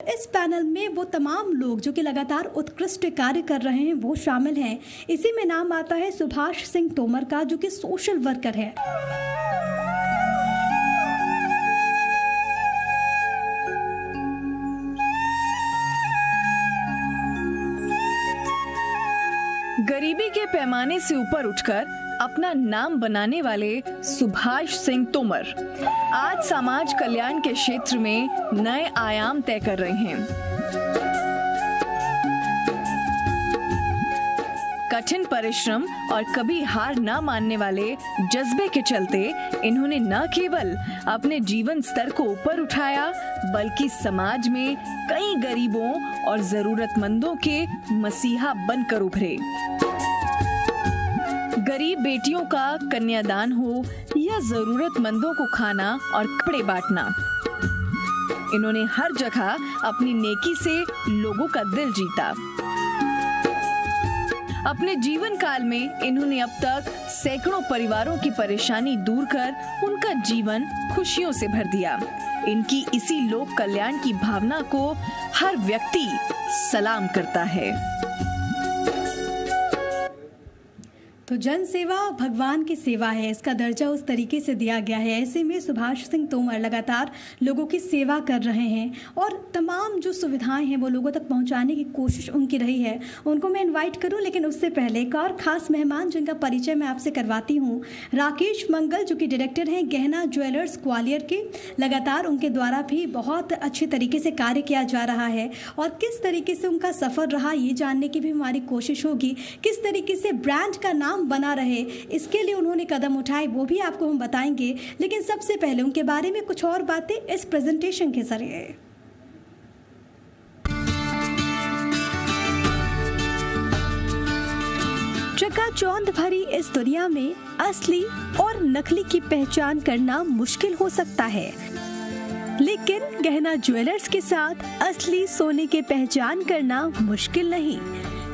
इस पैनल में वो तमाम लोग जो कि लगातार उत्कृष्ट कार्य कर रहे हैं वो शामिल हैं। इसी में नाम आता है सुभाष सिंह तोमर का, जो कि सोशल वर्कर है। गरीबी के पैमाने से ऊपर उठकर अपना नाम बनाने वाले सुभाष सिंह तोमर आज समाज कल्याण के क्षेत्र में नए आयाम तय कर रहे हैं। कठिन परिश्रम और कभी हार न मानने वाले जज्बे के चलते इन्होंने न केवल अपने जीवन स्तर को ऊपर उठाया, बल्कि समाज में कई गरीबों और जरूरतमंदों के मसीहा बनकर उभरे। गरीब बेटियों का कन्यादान हो या जरूरतमंदों को खाना और कपड़े बांटना, इन्होंने हर जगह अपनी नेकी से लोगों का दिल जीता। अपने जीवन काल में इन्होंने अब तक सैकड़ों परिवारों की परेशानी दूर कर उनका जीवन खुशियों से भर दिया। इनकी इसी लोक कल्याण की भावना को हर व्यक्ति सलाम करता है। तो जन सेवा भगवान की सेवा है, इसका दर्जा उस तरीके से दिया गया है। ऐसे में सुभाष सिंह तोमर लगातार लोगों की सेवा कर रहे हैं और तमाम जो सुविधाएं हैं वो लोगों तक पहुंचाने की कोशिश उनकी रही है। उनको मैं इनवाइट करूं, लेकिन उससे पहले एक और ख़ास मेहमान जिनका परिचय मैं आपसे करवाती हूं। राकेश मंगल, जो कि डायरेक्टर हैं गहना ज्वेलर्स ग्वालियर के। लगातार उनके द्वारा भी बहुत अच्छे तरीके से कार्य किया जा रहा है और किस तरीके से उनका सफ़र रहा ये जानने की भी हमारी कोशिश होगी। किस तरीके से ब्रांड का नाम बना रहे, इसके लिए उन्होंने कदम उठाए, वो भी आपको हम बताएंगे। लेकिन सबसे पहले उनके बारे में कुछ और बातें इस प्रेजेंटेशन के जरिए। चकाचौंध भरी इस दुनिया में असली और नकली की पहचान करना मुश्किल हो सकता है, लेकिन गहना ज्वेलर्स के साथ असली सोने की पहचान करना मुश्किल नहीं।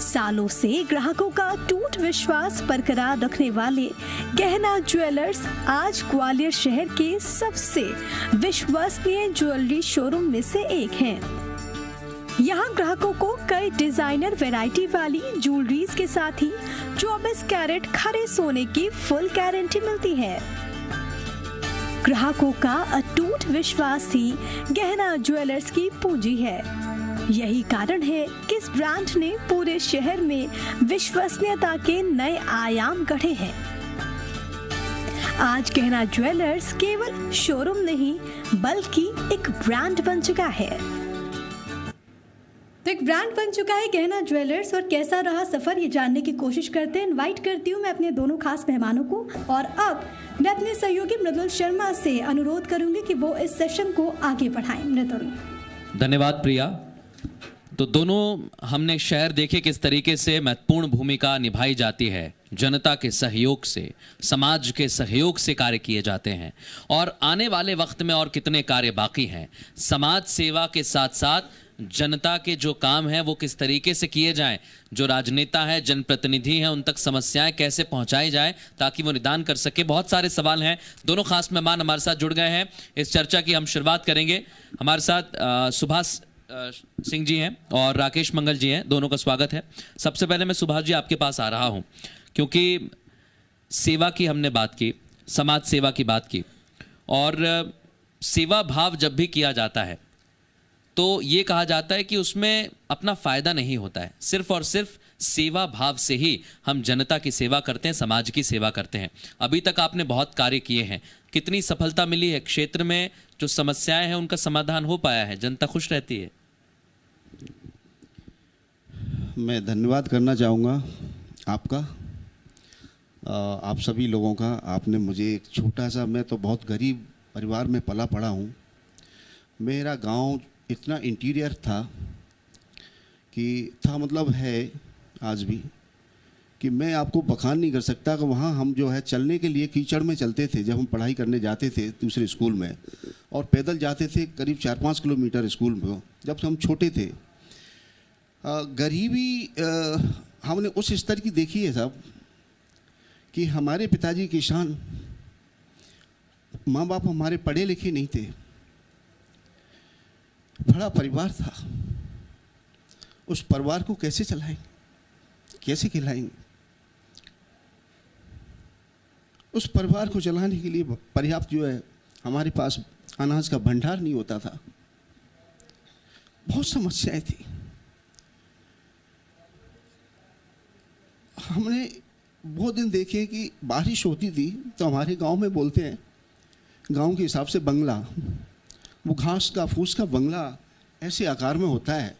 सालों से ग्राहकों का अटूट विश्वास बरकरार रखने वाले गहना ज्वेलर्स आज ग्वालियर शहर के सबसे विश्वसनीय ज्वेलरी शोरूम में से एक हैं। यहाँ ग्राहकों को कई डिजाइनर वैरायटी वाली ज्वेलरीज के साथ ही 24 कैरेट खरे सोने की फुल गारंटी मिलती है। ग्राहकों का अटूट विश्वास ही गहना ज्वेलर्स की पूंजी है। यही कारण है कि इस ब्रांड ने पूरे शहर में विश्वसनीयता के नए आयाम गढ़े हैं। आज गहना ज्वेलर्स केवल शोरूम नहीं बल्कि एक ब्रांड बन चुका है। तो एक ब्रांड बन चुका है गहना ज्वेलर्स, और कैसा रहा सफर ये जानने की कोशिश करते हैं। इनवाइट करती हूँ मैं अपने दोनों खास मेहमानों को, और अब मैं अपने सहयोगी मृदुल शर्मा से अनुरोध करूंगी कि वो इस सेशन को आगे बढ़ाएं। मृदुल। धन्यवाद प्रिया। तो दोनों हमने शहर देखे किस तरीके से महत्वपूर्ण भूमिका निभाई जाती है, जनता के सहयोग से, समाज के सहयोग से कार्य किए जाते हैं, और आने वाले वक्त में और कितने कार्य बाकी हैं। समाज सेवा के साथ साथ जनता के जो काम हैं वो किस तरीके से किए जाएं, जो राजनेता है, जनप्रतिनिधि हैं, उन तक समस्याएं कैसे पहुंचाई जाएं ताकि वो निदान कर सके। बहुत सारे सवाल हैं। दोनों खास मेहमान हमारे साथ जुड़ गए हैं। इस चर्चा की हम शुरुआत करेंगे। हमारे साथ सुभाष सिंह जी हैं और राकेश मंगल जी हैं, दोनों का स्वागत है। सबसे पहले मैं सुभाष जी आपके पास आ रहा हूं, क्योंकि सेवा की हमने बात की, समाज सेवा की बात की, और सेवा भाव जब भी किया जाता है तो ये कहा जाता है कि उसमें अपना फायदा नहीं होता है, सिर्फ और सिर्फ सेवा भाव से ही हम जनता की सेवा करते हैं, समाज की सेवा करते हैं। अभी तक आपने बहुत कार्य किए हैं, कितनी सफलता मिली है क्षेत्र में? जो समस्याएं हैं उनका समाधान हो पाया है, जनता खुश रहती है? मैं धन्यवाद करना चाहूँगा आपका, आप सभी लोगों का। आपने मुझे एक छोटा सा, मैं तो बहुत गरीब परिवार में पला पड़ा हूँ। मेरा गांव इतना इंटीरियर था मतलब है आज भी, कि मैं आपको बखान नहीं कर सकता कि वहाँ हम जो है चलने के लिए कीचड़ में चलते थे। जब हम पढ़ाई करने जाते थे दूसरे स्कूल में, और पैदल जाते थे करीब 4-5 किलोमीटर स्कूल में, जब हम छोटे थे। गरीबी हमने उस स्तर की देखी है साहब कि हमारे पिताजी किसान, माँ बाप हमारे पढ़े लिखे नहीं थे, बड़ा परिवार था, उस परिवार को कैसे चलाएंगे, कैसे खिलाएंगे? उस परिवार को चलाने के लिए पर्याप्त जो है हमारे पास अनाज का भंडार नहीं होता था, बहुत समस्याएं थी। हमने वो दिन देखे कि बारिश होती थी तो हमारे गांव में बोलते हैं, गांव के हिसाब से बंगला, वो घास का फूस का बंगला ऐसे आकार में होता है,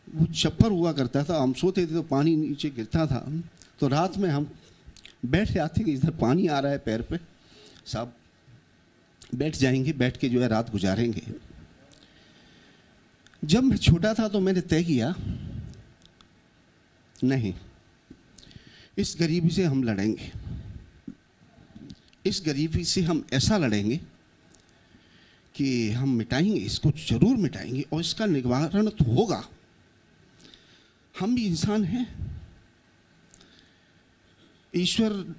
वो छप्पर हुआ करता था। हम सोते थे तो पानी नीचे गिरता था, तो रात में हम बैठ जाते कि इधर पानी आ रहा है पैर पे, साहब बैठ जाएंगे, बैठ के जो है रात गुजारेंगे। जब मैं छोटा था तो मैंने तय किया, नहीं, इस गरीबी से हम लड़ेंगे, इस गरीबी से हम ऐसा लड़ेंगे कि हम मिटाएंगे, इसको जरूर मिटाएंगे और इसका निवारण तो होगा। हम भी इंसान हैं, ईश्वर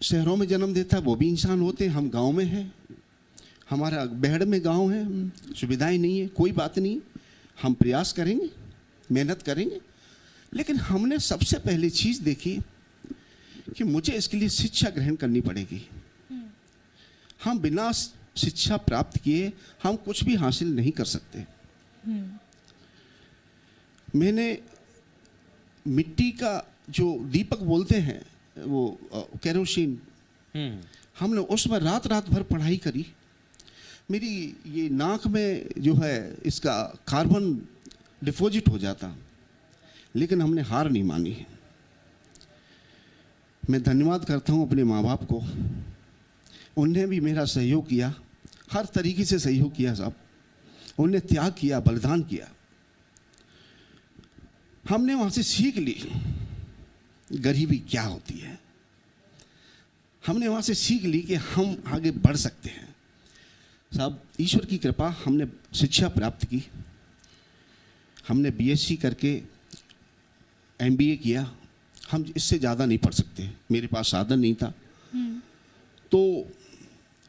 शहरों में जन्म देता है, वो भी इंसान होते हैं। हम गांव में हैं, हमारा बेहड़ में गांव है, सुविधाएं नहीं है, कोई बात नहीं, हम प्रयास करेंगे, मेहनत करेंगे। लेकिन हमने सबसे पहली चीज़ देखी कि मुझे इसके लिए शिक्षा ग्रहण करनी पड़ेगी। हम बिना शिक्षा प्राप्त किए हम कुछ भी हासिल नहीं कर सकते। मैंने मिट्टी का जो दीपक बोलते हैं, वो केरोसिन, हमने उसमें रात रात भर पढ़ाई करी। मेरी ये नाक में जो है इसका कार्बन डिपॉजिट हो जाता, लेकिन हमने हार नहीं मानी। मैं धन्यवाद करता हूँ अपने माँ बाप को, उन्होंने भी मेरा सहयोग किया, हर तरीके से सहयोग किया साहब। उन्होंने त्याग किया, बलिदान किया। हमने वहाँ से सीख ली गरीबी क्या होती है। हमने वहाँ से सीख ली कि हम आगे बढ़ सकते हैं साहब। ईश्वर की कृपा, हमने शिक्षा प्राप्त की, हमने बीएससी करके एमबीए किया। हम इससे ज़्यादा नहीं पढ़ सकते, मेरे पास साधन नहीं था। तो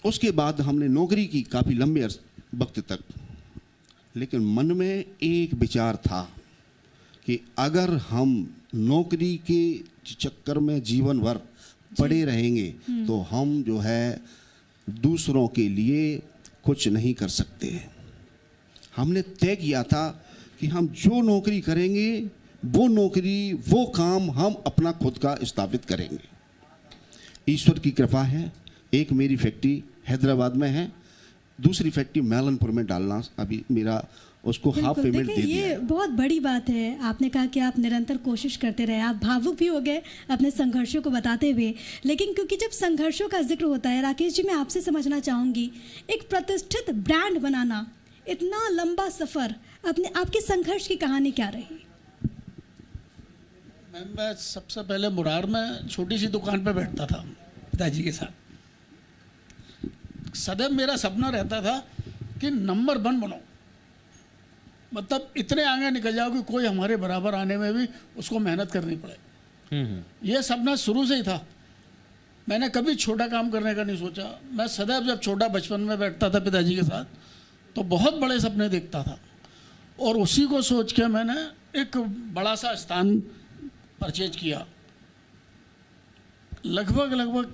उसके बाद हमने नौकरी की काफ़ी लंबे वक्त तक, लेकिन मन में एक विचार था कि अगर हम नौकरी के चक्कर में जीवन भर पड़े रहेंगे तो हम जो है दूसरों के लिए कुछ नहीं कर सकते। हमने तय किया था कि हम जो नौकरी करेंगे, वो नौकरी, वो काम हम अपना खुद का स्थापित करेंगे। ईश्वर की कृपा है, एक मेरी फैक्ट्री हैदराबाद में है, दूसरी फैक्ट्री मैलनपुर में डालना, अभी मेरा उसको हाफ पेमेंट दे दिया। ये बहुत बड़ी बात है। आपने कहा कि आप निरंतर कोशिश करते रहे, आप भावुक भी हो गए अपने संघर्षों को बताते हुए। लेकिन क्योंकि जब संघर्षों का जिक्र होता है, राकेश जी, मैं आपसे समझना चाहूँगी, एक प्रतिष्ठित ब्रांड बनाना, इतना लंबा सफ़र, अपने आपके संघर्ष की कहानी क्या रही? मैं सबसे पहले मुरार में छोटी सी दुकान पे बैठता था पिताजी के साथ। सदैव मेरा सपना रहता था कि नंबर 1 बनो, मतलब इतने आगे निकल जाओ कि कोई हमारे बराबर आने में भी उसको मेहनत करनी पड़े। ये सपना शुरू से ही था। मैंने कभी छोटा काम करने का नहीं सोचा। मैं सदैव जब छोटा बचपन में बैठता था पिताजी के साथ तो बहुत बड़े सपने देखता था, और उसी को सोच के मैंने एक बड़ा सा स्थान परचेज किया। लगभग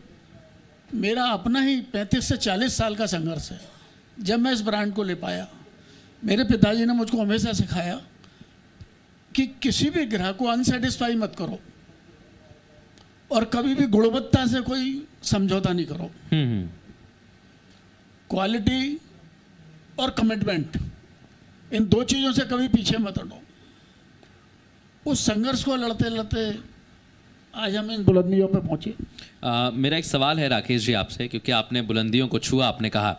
मेरा अपना ही 35 से 40 साल का संघर्ष है जब मैं इस ब्रांड को ले पाया। मेरे पिताजी ने मुझको हमेशा सिखाया कि किसी भी ग्राहक को अनसेटिस्फाई मत करो और कभी भी गुणवत्ता से कोई समझौता नहीं करो। क्वालिटी और कमिटमेंट, इन 2 चीज़ों से कभी पीछे मत हटो। उस संघर्ष को लड़ते लड़ते आज हम इन बुलंदियों पे पहुंचे। मेरा एक सवाल है राकेश जी आपसे, क्योंकि आपने बुलंदियों को छुआ, आपने कहा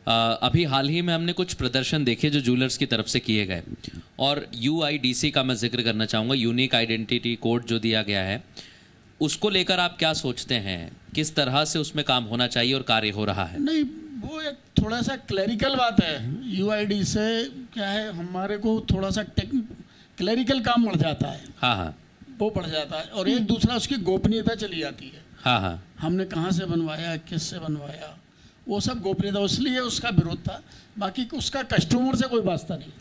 अभी हाल ही में हमने कुछ प्रदर्शन देखे जो जूलर्स की तरफ से किए गए, और UIDC का मैं जिक्र करना चाहूँगा, यूनिक आइडेंटिटी कोड जो दिया गया है, उसको लेकर आप क्या सोचते हैं? किस तरह से उसमें काम होना चाहिए और कार्य हो रहा है? नहीं, वो एक थोड़ा सा क्लरिकल बात है। UID से क्या है, हमारे को थोड़ा सा क्लरिकल काम बढ़ जाता है। हाँ, वो बढ़ जाता है, और एक दूसरा उसकी गोपनीयता चली जाती है। हाँ, हमने कहाँ से बनवाया, किससे बनवाया, वो सब गोपनीयता, इसलिए उसका विरोध था, बाकी उसका कस्टमर से कोई वास्ता नहीं।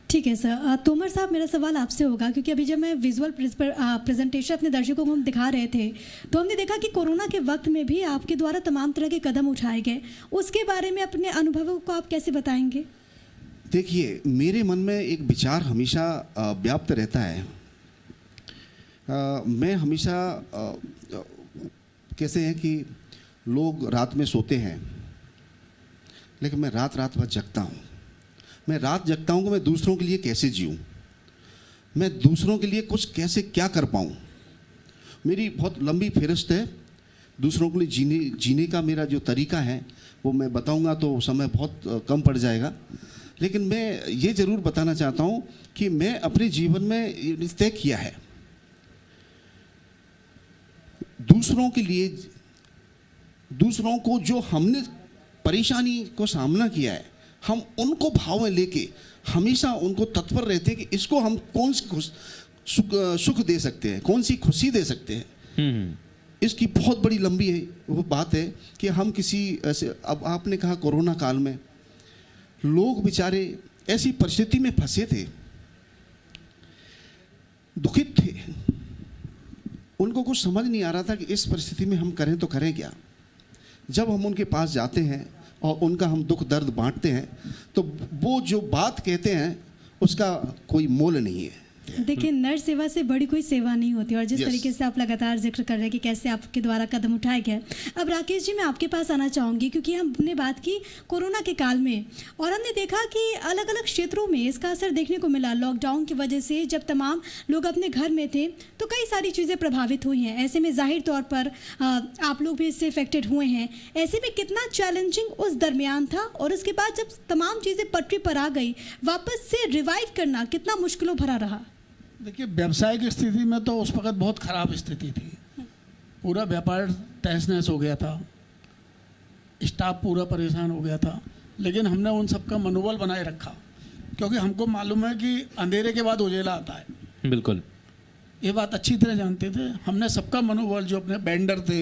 ठीक है सर। तोमर साहब, मेरा सवाल आपसे होगा, क्योंकि अभी जब मैं विजुअल प्रेजेंटेशन अपने दर्शकों को हम दिखा रहे थे तो हमने देखा कि कोरोना के वक्त में भी आपके द्वारा तमाम तरह के कदम उठाए गए, उसके बारे में अपने अनुभवों को आप कैसे बताएंगे? देखिए, मेरे मन में एक विचार हमेशा व्याप्त रहता है। मैं हमेशा कैसे हैं कि लोग रात में सोते हैं, लेकिन मैं रात भर जगता हूँ। मैं रात जगता हूँ कि मैं दूसरों के लिए कैसे जीऊँ, मैं दूसरों के लिए कुछ कैसे क्या कर पाऊँ। मेरी बहुत लंबी फहरिस्त है दूसरों के लिए जीने का। मेरा जो तरीका है वो मैं बताऊँगा तो समय बहुत कम पड़ जाएगा, लेकिन मैं ये ज़रूर बताना चाहता हूँ कि मैं अपने जीवन में ये तय किया है, दूसरों के लिए, दूसरों को जो हमने परेशानी को सामना किया है, हम उनको भाव में लेके हमेशा उनको तत्पर रहते हैं कि इसको हम कौन सी सुख दे सकते हैं, कौन सी खुशी दे सकते हैं। इसकी बहुत बड़ी लंबी है वो बात है कि हम किसी ऐसे, अब आपने कहा कोरोना काल में लोग बेचारे ऐसी परिस्थिति में फंसे थे, दुखित थे, उनको कुछ समझ नहीं आ रहा था कि इस परिस्थिति में हम करें तो करें क्या। जब हम उनके पास जाते हैं और उनका हम दुख दर्द बांटते हैं तो वो जो बात कहते हैं उसका कोई मोल नहीं है। देखिए, नर सेवा से बड़ी कोई सेवा नहीं होती, और जिस तरीके से आप लगातार जिक्र कर रहे हैं कि कैसे आपके द्वारा कदम उठाए गए। अब राकेश जी, मैं आपके पास आना चाहूँगी, क्योंकि हमने बात की कोरोना के काल में और हमने देखा कि अलग अलग क्षेत्रों में इसका असर देखने को मिला। लॉकडाउन की वजह से जब तमाम लोग अपने घर में थे तो कई सारी चीज़ें प्रभावित हुई हैं। ऐसे में जाहिर तौर पर आप लोग भी इससे इफेक्टेड हुए हैं। ऐसे में कितना चैलेंजिंग उस दरमियान था, और उसके बाद जब तमाम चीज़ें पटरी पर आ गई, वापस से रिवाइव करना कितना मुश्किलों भरा रहा? देखिए, व्यावसायिक स्थिति में तो उस वक्त बहुत ख़राब स्थिति थी, पूरा व्यापार तहस नहस हो गया था, स्टाफ पूरा परेशान हो गया था, लेकिन हमने उन सबका मनोबल बनाए रखा, क्योंकि हमको मालूम है कि अंधेरे के बाद उजेला आता है। बिल्कुल, ये बात अच्छी तरह जानते थे। हमने सबका मनोबल, जो अपने वेंडर थे,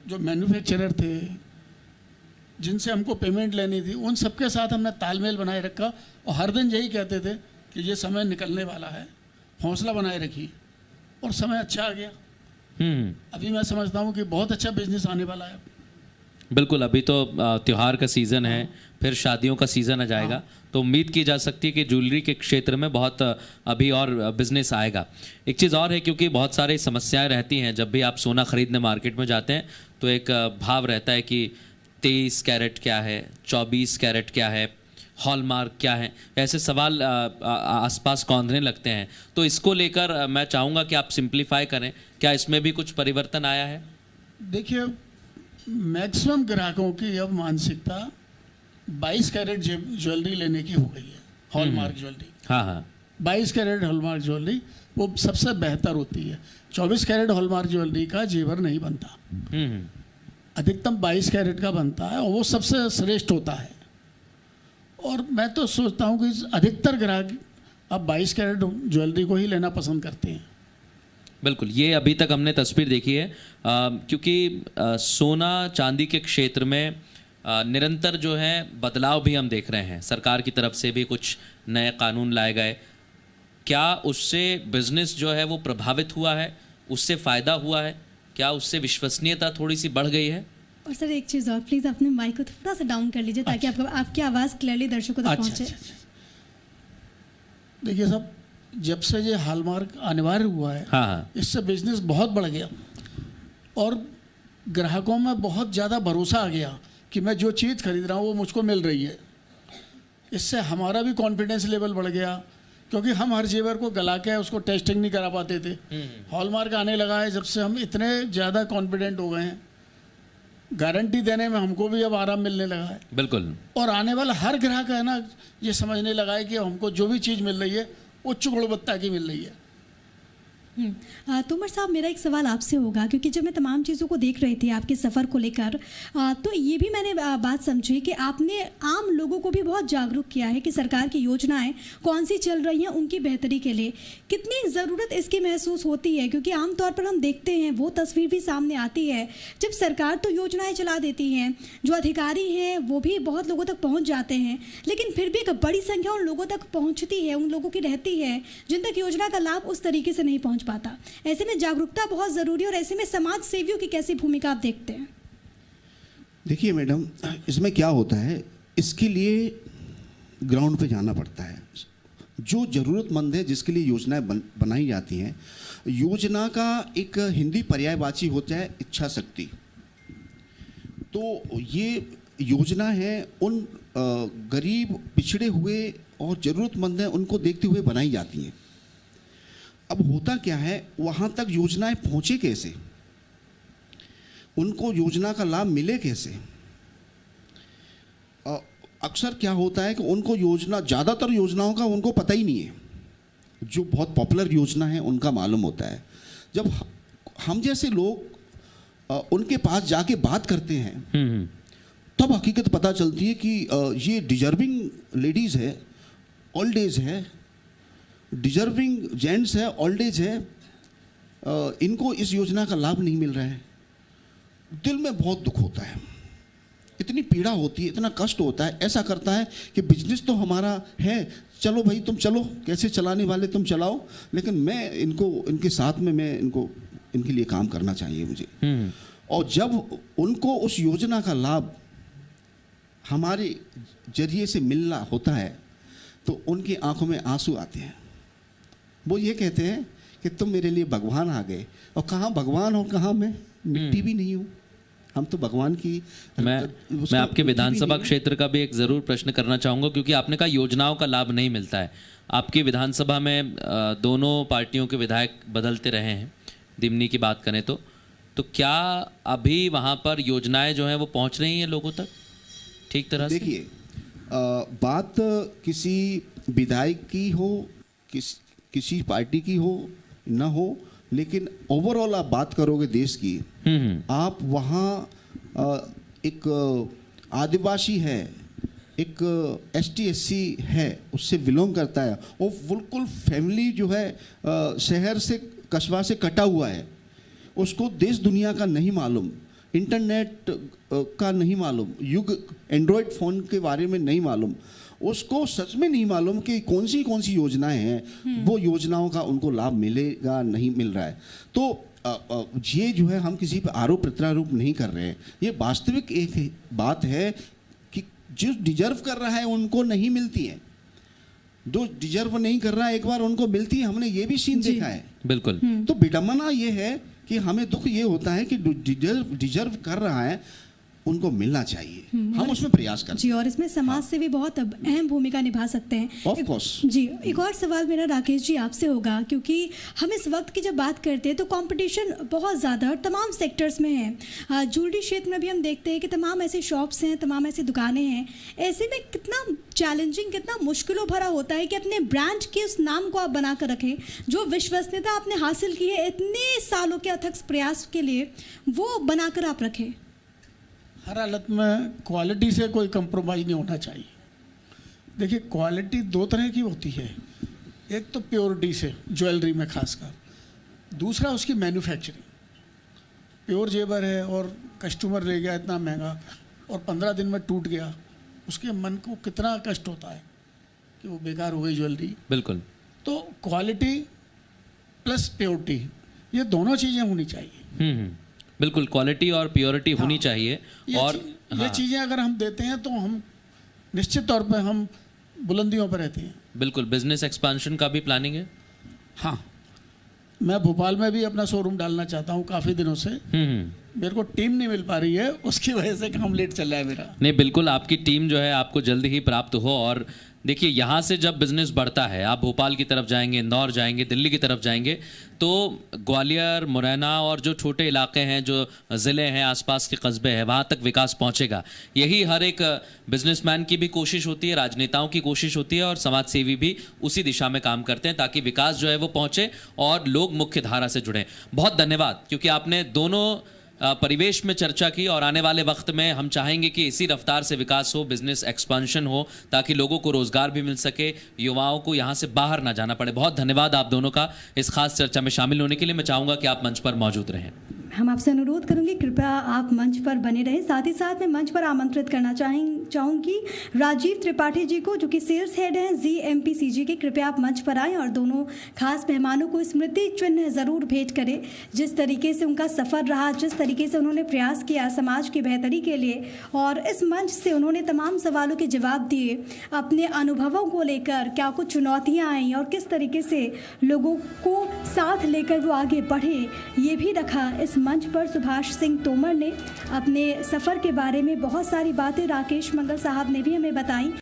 जो मैन्युफैक्चरर थे, जिनसे हमको पेमेंट लेनी थी, उन सबके साथ हमने तालमेल बनाए रखा और हर दिन यही कहते थे कि ये समय निकलने वाला है, हौसला बनाए रखिए, और समय अच्छा आ गया। अभी मैं समझता हूँ कि बहुत अच्छा बिजनेस आने वाला है। बिल्कुल, अभी तो त्योहार का सीज़न है, फिर शादियों का सीज़न आ जाएगा, तो उम्मीद की जा सकती है कि ज्वेलरी के क्षेत्र में बहुत अभी और बिजनेस आएगा। एक चीज़ और है, क्योंकि बहुत सारी समस्याएं रहती हैं जब भी आप सोना खरीदने मार्केट में जाते हैं, तो एक भाव रहता है कि 23 कैरेट क्या है, 24 कैरेट क्या है, हॉलमार्क क्या है, ऐसे सवाल आसपास कौंधने लगते हैं। तो इसको लेकर मैं चाहूँगा कि आप सिंप्लीफाई करें, क्या इसमें भी कुछ परिवर्तन आया है? देखिए, मैक्सिमम ग्राहकों की अब मानसिकता 22 कैरेट ज्वेलरी लेने की हो गई है, हॉलमार्क ज्वेलरी। हाँ, 22 कैरेट हॉलमार्क ज्वेलरी वो सबसे बेहतर होती है। 24 कैरेट हॉलमार्क ज्वेलरी का जेवर नहीं बनता, अधिकतम 22 कैरेट का बनता है, और वो सबसे श्रेष्ठ होता है। और मैं तो सोचता हूँ कि अधिकतर ग्राहक अब 22 कैरेट ज्वेलरी को ही लेना पसंद करते हैं। बिल्कुल, ये अभी तक हमने तस्वीर देखी है, क्योंकि सोना चांदी के क्षेत्र में निरंतर जो है बदलाव भी हम देख रहे हैं। सरकार की तरफ से भी कुछ नए कानून लाए गए, क्या उससे बिजनेस जो है वो प्रभावित हुआ है, उससे फ़ायदा हुआ है, क्या उससे विश्वसनीयता थोड़ी सी बढ़ गई है? और सर, एक चीज़ और, प्लीज़ अपने माइक को थोड़ा सा डाउन कर लीजिए ताकि आपकी आवाज़ क्लियरली दर्शकों तक पहुँचे। देखिए साहब, जब से ये हॉलमार्क अनिवार्य हुआ है, हाँ, इससे बिजनेस बहुत बढ़ गया और ग्राहकों में बहुत ज़्यादा भरोसा आ गया कि मैं जो चीज़ खरीद रहा हूँ वो मुझको मिल रही है। इससे हमारा भी कॉन्फिडेंस लेवल बढ़ गया, क्योंकि हम हर जेवर को गला के उसको टेस्टिंग नहीं करा पाते थे। हॉलमार्क आने लगा है, जब से हम इतने ज़्यादा कॉन्फिडेंट हो गए हैं, गारंटी देने में हमको भी अब आराम मिलने लगा है। बिल्कुल, और आने वाला हर ग्राहक है ना, ये समझने लगा है कि हमको जो भी चीज़ मिल रही है उच्च गुणवत्ता की मिल रही है। तोमर साहब, मेरा एक सवाल आपसे होगा, क्योंकि जब मैं तमाम चीज़ों को देख रही थी आपके सफ़र को लेकर, तो ये भी मैंने बात समझी कि आपने आम लोगों को भी बहुत जागरूक किया है कि सरकार की योजनाएं कौन सी चल रही हैं उनकी बेहतरी के लिए। कितनी ज़रूरत इसकी महसूस होती है, क्योंकि आमतौर पर हम देखते हैं, वो तस्वीर भी सामने आती है, जब सरकार तो योजनाएँ चला देती हैं, जो अधिकारी हैं वो भी बहुत लोगों तक पहुँच जाते हैं, लेकिन फिर भी एक बड़ी संख्या उन लोगों तक पहुँचती है, उन लोगों की रहती है जिन तक योजना का लाभ उस तरीके से नहीं पहुँच पाता। ऐसे में जागरूकता बहुत जरूरी है, और ऐसे में समाज सेवियों की कैसी भूमिका आप देखते हैं? देखिए मैडम, इसमें क्या होता है, इसके लिए ग्राउंड पे जाना पड़ता है। जो ज़रूरतमंद है, जिसके लिए योजनाएं बनाई जाती हैं, योजना का एक हिंदी पर्यायवाची होता है इच्छा शक्ति। तो ये योजना है उन गरीब, पिछड़े हुए और ज़रूरतमंद हैं उनको देखते हुए बनाई जाती हैं। अब होता क्या है, वहाँ तक योजनाएं पहुँचे कैसे, उनको योजना का लाभ मिले कैसे? अक्सर क्या होता है कि उनको ज़्यादातर योजनाओं का उनको पता ही नहीं है। जो बहुत पॉपुलर योजना है उनका मालूम होता है। जब हम जैसे लोग उनके पास जाके बात करते हैं तब हकीकत पता चलती है कि ये डिजर्विंग लेडीज़ है, ओल्ड एज है, डिजर्विंग जेंट्स है, ओल्ड एज है, इनको इस योजना का लाभ नहीं मिल रहा है। दिल में बहुत दुख होता है, इतनी पीड़ा होती है, इतना कष्ट होता है। ऐसा करता है कि बिजनेस तो हमारा है, चलो भाई तुम चलो, कैसे चलाने वाले तुम चलाओ, लेकिन मैं इनके साथ में मैं इनके लिए काम करना चाहिए मुझे। और जब उनको उस योजना का लाभ हमारे जरिए से मिलना होता है तो उनकी आंखों में आंसू आते हैं। वो ये कहते हैं कि तुम मेरे लिए भगवान आ गए। और कहाँ भगवान और कहाँ मैं मिट्टी भी नहीं हूँ, हम तो भगवान की। मैं आपके विधानसभा क्षेत्र का भी एक ज़रूर प्रश्न करना चाहूँगा, क्योंकि आपने कहा योजनाओं का लाभ नहीं मिलता है। आपकी विधानसभा में दोनों पार्टियों के विधायक बदलते रहे हैं, दिमनी की बात करें तो क्या अभी वहाँ पर योजनाएं जो हैं वो पहुँच रही हैं लोगों तक ठीक तरह से? देखिए, बात किसी विधायक की हो, किसी पार्टी की हो ना हो, लेकिन ओवरऑल आप बात करोगे देश की, आप वहाँ एक आदिवासी है, एक ST SC है, उससे बिलोंग करता है, वो बिल्कुल फैमिली जो है शहर से, कस्बा से कटा हुआ है, उसको देश दुनिया का नहीं मालूम, इंटरनेट का नहीं मालूम, युग एंड्रॉयड फ़ोन के बारे में नहीं मालूम, उसको सच में नहीं मालूम कि कौन सी योजनाएं हैं, वो योजनाओं का उनको लाभ मिलेगा नहीं मिल रहा है। तो ये जो है, हम किसी पर आरोप प्रत्यारोप नहीं कर रहे हैं, ये वास्तविक एक बात है कि जो डिजर्व कर रहा है उनको नहीं मिलती है, जो डिजर्व नहीं कर रहा है एक बार उनको मिलती है। हमने ये भी सीन देखा है। बिल्कुल। तो विडम्बना ये है कि हमें दुख ये होता है कि डिजर्व कर रहा है उनको मिलना चाहिए, हम उसमें प्रयास करते हैं। जी, और इसमें समाज से भी बहुत अहम भूमिका निभा सकते हैं। Of course. जी, एक और सवाल मेरा राकेश जी आपसे होगा, क्योंकि हम इस वक्त की जब बात करते हैं तो कंपटीशन बहुत ज़्यादा तमाम सेक्टर्स में है। ज्वेलरी क्षेत्र में भी हम देखते हैं कि तमाम ऐसे शॉप्स हैं, तमाम ऐसी दुकानें हैं। ऐसे में कितना चैलेंजिंग, कितना मुश्किलों भरा होता है कि अपने ब्रांड के उस नाम को आप बना कर रखें, जो विश्वसनीयता आपने हासिल की है इतने सालों के अथक प्रयास के लिए, वो बनाकर आप रखें। हर हालत में क्वालिटी से कोई कंप्रोमाइज़ नहीं होना चाहिए। देखिए, क्वालिटी दो तरह की होती है, एक तो प्योरिटी से, ज्वेलरी में खासकर, दूसरा उसकी मैन्युफैक्चरिंग। प्योर जेवर है और कस्टमर ले गया इतना महंगा और 15 दिन में टूट गया, उसके मन को कितना कष्ट होता है कि वो बेकार हो गई ज्वेलरी। बिल्कुल। तो क्वालिटी प्लस प्योरिटी, ये दोनों चीज़ें होनी चाहिए। बिल्कुल, क्वालिटी और प्योरिटी होनी चाहिए। और ये चीज़ें अगर हम देते हैं तो हम निश्चित तौर पे हम बुलंदियों पर रहते हैं। बिल्कुल। बिजनेस एक्सपेंशन का भी प्लानिंग है? हाँ, मैं भोपाल में भी अपना शोरूम डालना चाहता हूँ काफ़ी दिनों से। मेरे को टीम नहीं मिल पा रही है, उसकी वजह से काम लेट चल रहा है मेरा। नहीं, बिल्कुल, आपकी टीम जो है आपको जल्द ही प्राप्त हो। और देखिए, यहाँ से जब बिजनेस बढ़ता है, आप भोपाल की तरफ जाएंगे, इंदौर जाएंगे, दिल्ली की तरफ जाएंगे, तो ग्वालियर, मुरैना और जो छोटे इलाके हैं, जो ज़िले हैं, आसपास के कस्बे हैं, वहाँ तक विकास पहुँचेगा। यही हर एक बिजनेसमैन की भी कोशिश होती है, राजनेताओं की कोशिश होती है, और समाज सेवी भी उसी दिशा में काम करते हैं ताकि विकास जो है वो पहुँचे और लोग मुख्य धारा से जुड़ें। बहुत धन्यवाद, क्योंकि आपने दोनों परिवेश में चर्चा की, और आने वाले वक्त में हम चाहेंगे कि इसी रफ्तार से विकास हो, बिजनेस एक्सपेंशन हो, ताकि लोगों को रोजगार भी मिल सके, युवाओं को यहाँ से बाहर ना जाना पड़े। बहुत धन्यवाद आप दोनों का इस खास चर्चा में शामिल होने के लिए। मैं चाहूँगा कि आप मंच पर मौजूद रहें। हम आपसे अनुरोध करूंगी, कृपया आप मंच पर बने रहें। साथ ही साथ मैं मंच पर आमंत्रित करना चाहूँगी राजीव त्रिपाठी जी को, जो कि सेल्स हेड हैं GMPCG के। कृपया आप मंच पर आएँ और दोनों खास मेहमानों को स्मृति चिन्ह ज़रूर भेंट करें। जिस तरीके से उनका सफ़र रहा, जिस तरीके से उन्होंने प्रयास किया समाज की बेहतरी के लिए, और इस मंच से उन्होंने तमाम सवालों के जवाब दिए, अपने अनुभवों को लेकर क्या कुछ चुनौतियाँ आईं और किस तरीके से लोगों को साथ लेकर वो आगे बढ़े, ये भी रखा इस मंच पर। सुभाष सिंह तोमर ने अपने सफ़र के बारे में बहुत सारी बातें राकेश मंगल साहब ने भी हमें बताई।